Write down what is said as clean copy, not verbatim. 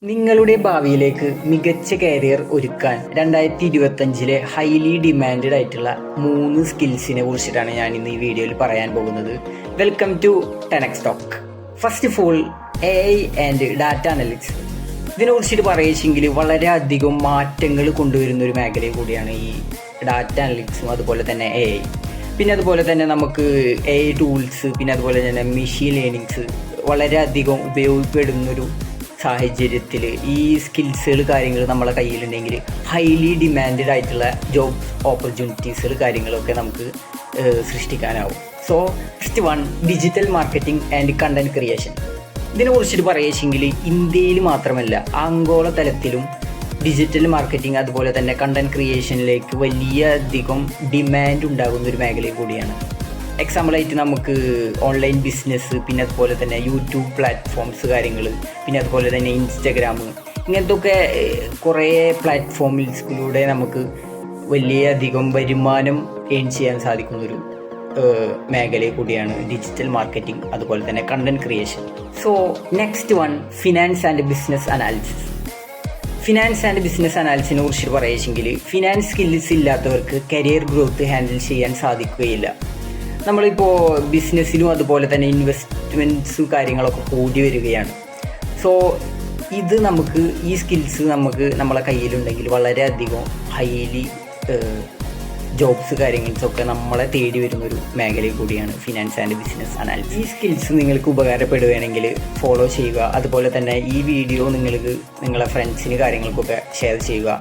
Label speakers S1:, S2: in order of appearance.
S1: നിങ്ങളുടെ ഭാവിയിലേക്ക് മികച്ച കരിയർ ഒരുക്കാൻ 2025 ഹൈലി ഡിമാൻഡഡ് ആയിട്ടുള്ള 3 സ്കിൽസിനെ കുറിച്ചിട്ടാണ് ഞാൻ ഇന്ന് ഈ വീഡിയോയിൽ പറയാൻ പോകുന്നത്. Welcome to 10x talk. First of all, AI and data analytics. ഇതിനെ കുറിച്ചിട്ട് പറയുകയെങ്കിൽ വളരെയധികം മാറ്റങ്ങൾ കൊണ്ടുവരുന്ന ഒരു മേഖല കൂടിയാണ് ഈ ഡാറ്റ അനലിറ്റിക്സും അതുപോലെ തന്നെ AI. പിന്നെ അതുപോലെ തന്നെ നമുക്ക് AI ടൂൾസ്, പിന്നെ അതുപോലെ തന്നെ മെഷീൻ ലേണിങ്സ് വളരെയധികം ഉപയോഗപ്പെടുന്നൊരു സാഹചര്യത്തിൽ ഈ സ്കിൽസുകൾ കാര്യങ്ങൾ നമ്മളെ കയ്യിലുണ്ടെങ്കിൽ ഹൈലി ഡിമാൻഡഡ് ആയിട്ടുള്ള ജോബ് ഓപ്പർച്യൂണിറ്റീസുകൾ കാര്യങ്ങളൊക്കെ നമുക്ക് സൃഷ്ടിക്കാനാവും. So first one, digital marketing and content creation. ഇതിനെ കുറിച്ചിട്ട് പറയുകയെങ്കിൽ ഇന്ത്യയിൽ മാത്രമല്ല ആഗോള തലത്തിലും ഡിജിറ്റൽ മാർക്കറ്റിംഗ് അതുപോലെ തന്നെ കണ്ടന്റ് ക്രിയേഷനിലേക്ക് വലിയ അധികം ഡിമാൻഡ് ഉണ്ടാകുന്ന ഒരു മേഖല കൂടിയാണ്. എക്സാമ്പിളായിട്ട് നമുക്ക് ഓൺലൈൻ ബിസിനസ്, പിന്നെ അതുപോലെ തന്നെ യൂട്യൂബ് പ്ലാറ്റ്ഫോംസ് കാര്യങ്ങൾ, പിന്നെ അതുപോലെ തന്നെ ഇൻസ്റ്റഗ്രാം, ഇങ്ങനത്തെ കുറേ പ്ലാറ്റ്ഫോമിലൂടെ നമുക്ക് വലിയധികം വരുമാനം ഏൺ ചെയ്യാൻ സാധിക്കുന്നൊരു മേഖല കൂടിയാണ് ഡിജിറ്റൽ മാർക്കറ്റിംഗ് അതുപോലെ തന്നെ content creation. So next one, finance and business analysis. Finance and business അനാലിസിസിനെ കുറിച്ച് പറയുകയെങ്കിൽ ഫിനാൻസ് സ്കിൽസ് ഇല്ലാത്തവർക്ക് കരിയർ ഗ്രോത്ത് ഹാൻഡിൽ ചെയ്യാൻ സാധിക്കുകയില്ല. നമ്മളിപ്പോൾ ബിസിനസ്സിലും അതുപോലെ തന്നെ ഇൻവെസ്റ്റ്മെൻറ്റ്സും കാര്യങ്ങളൊക്കെ കൂടി വരികയാണ്. സോ ഇത് നമുക്ക് ഈ സ്കിൽസ് നമ്മളെ കയ്യിലുണ്ടെങ്കിൽ വളരെയധികം ഹൈലി ജോബ്സ് കാര്യങ്ങൾക്കൊക്കെ നമ്മളെ തേടി വരുന്നൊരു മേഖല കൂടിയാണ് ഫിനാൻസ് ആൻഡ് ബിസിനസ് അനാലിസിസ്. ഈ സ്കിൽസ് നിങ്ങൾക്ക് ഉപകാരപ്പെടുകയാണെങ്കിൽ ഫോളോ ചെയ്യുക. അതുപോലെ തന്നെ ഈ വീഡിയോ നിങ്ങൾക്ക് നിങ്ങളെ ഫ്രണ്ട്സിന് കാര്യങ്ങൾക്കൊക്കെ ഷെയർ ചെയ്യുക.